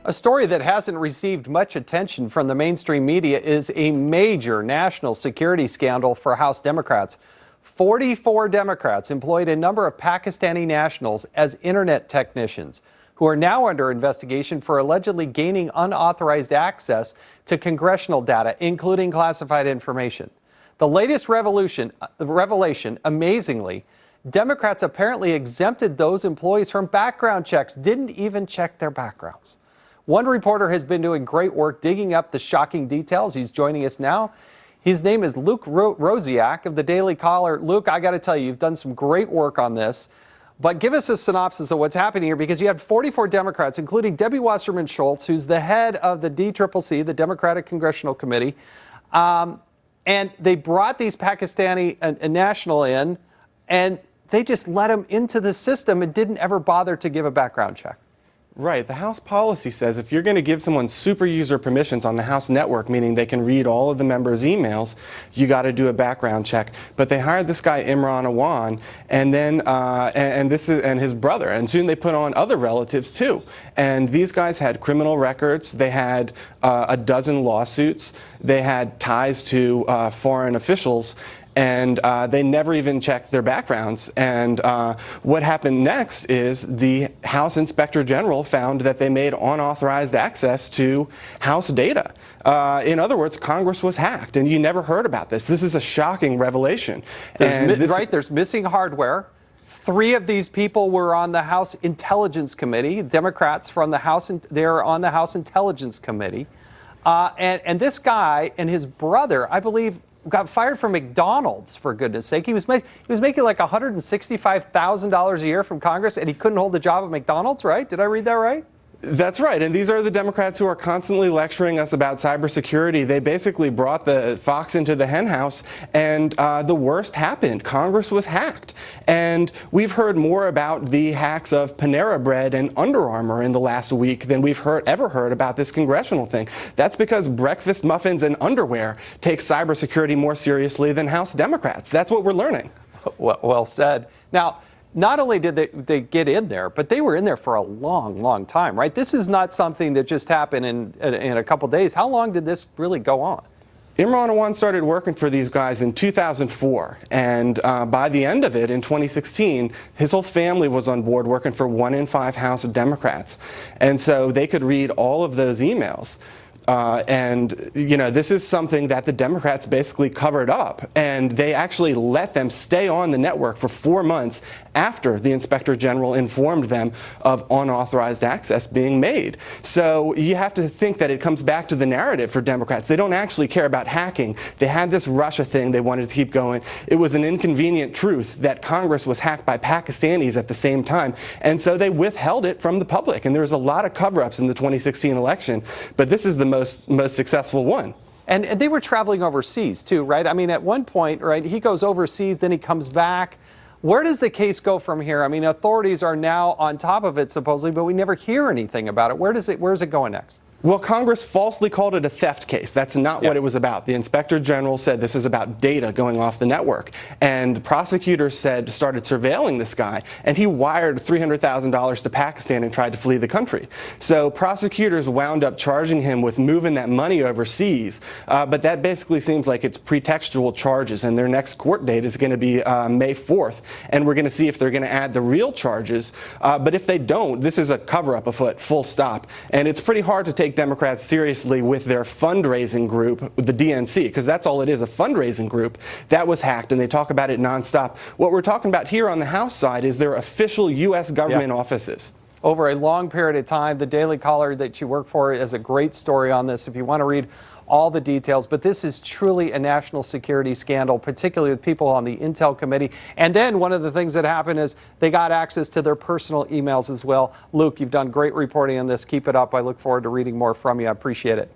A story that hasn't received much attention from the mainstream media is a major national security scandal for House Democrats. 44 Democrats employed a number of Pakistani nationals as internet technicians who are now under investigation for allegedly gaining unauthorized access to congressional data, including classified information. The latest revelation, amazingly, Democrats apparently exempted those employees from background checks, didn't even check their backgrounds. One reporter has been doing great work digging up the shocking details. He's joining us now. His name is Luke Rosiak of the Daily Caller. Luke, I got to tell you, you've done some great work on this. But give us a synopsis of what's happening here, because you had 44 Democrats, including Debbie Wasserman Schultz, who's the head of the DCCC, the Democratic Congressional Committee. And they brought these Pakistani national in, and they just let them into the system and didn't ever bother to give a background check. Right. The House policy says if you're going to give someone super user permissions on the House network, meaning they can read all of the members' emails, you got to do a background check. But they hired this guy Imran Awan, and then and his brother, and soon they put on other relatives too. And these guys had criminal records. They had a dozen lawsuits. They had ties to foreign officials. And they never even checked their backgrounds. And what happened next is the House Inspector General found that they made unauthorized access to House data. In other words, Congress was hacked, and you never heard about this. This is a shocking revelation. There's missing hardware. 3 of these people were on the House Intelligence Committee. Democrats from the House, they're on the House Intelligence Committee. And this guy and his brother, I believe, got fired from McDonald's, for goodness sake. He was making like $165,000 a year from Congress, and he couldn't hold the job at McDonald's, right? Did I read that right? That's right. And these are the Democrats who are constantly lecturing us about cybersecurity. They basically brought the fox into the henhouse, and the worst happened. Congress was hacked. And we've heard more about the hacks of Panera Bread and Under Armour in the last week than we've ever heard about this congressional thing. That's because breakfast muffins and underwear take cybersecurity more seriously than House Democrats. That's what we're learning. Well said. Now, not only did they get in there, but they were in there for a long, long time, right? This is not something that just happened in a couple days. How long did this really go on? Imran Awan started working for these guys in 2004, and by the end of it, in 2016, his whole family was on board working for 1 in 5 House Democrats. And so they could read all of those emails. And, you know, this is something that the Democrats basically covered up, and they actually let them stay on the network for 4 months after the Inspector General informed them of unauthorized access being made. So you have to think that it comes back to the narrative for Democrats. They don't actually care about hacking. They had this Russia thing they wanted to keep going. It was an inconvenient truth that Congress was hacked by Pakistanis at the same time, and so they withheld it from the public. And there was a lot of cover-ups in the 2016 election, but this is the most successful one. And they were traveling overseas too, right? I mean, at one point, right, he goes overseas, then he comes back. Where does the case go from here? I mean, authorities are now on top of it supposedly, but we never hear anything about it. Where's it going next? Well, Congress falsely called it a theft case. That's not what it was about. The Inspector General said this is about data going off the network. And the prosecutors started surveilling this guy, and he wired $300,000 to Pakistan and tried to flee the country. So prosecutors wound up charging him with moving that money overseas. But that basically seems like it's pretextual charges, and their next court date is going to be May 4th. And we're going to see if they're going to add the real charges. But if they don't, this is a cover-up afoot, full stop. And it's pretty hard to take Democrats seriously with their fundraising group, the DNC, because that's all it is, a fundraising group that was hacked, and they talk about it nonstop. What we're talking about here on the House side is their official U.S. government offices. Over a long period of time, the Daily Caller that you work for has a great story on this if you want to read all the details. But this is truly a national security scandal, particularly with people on the Intel Committee. And then one of the things that happened is they got access to their personal emails as well. Luke, you've done great reporting on this. Keep it up. I look forward to reading more from you. I appreciate it.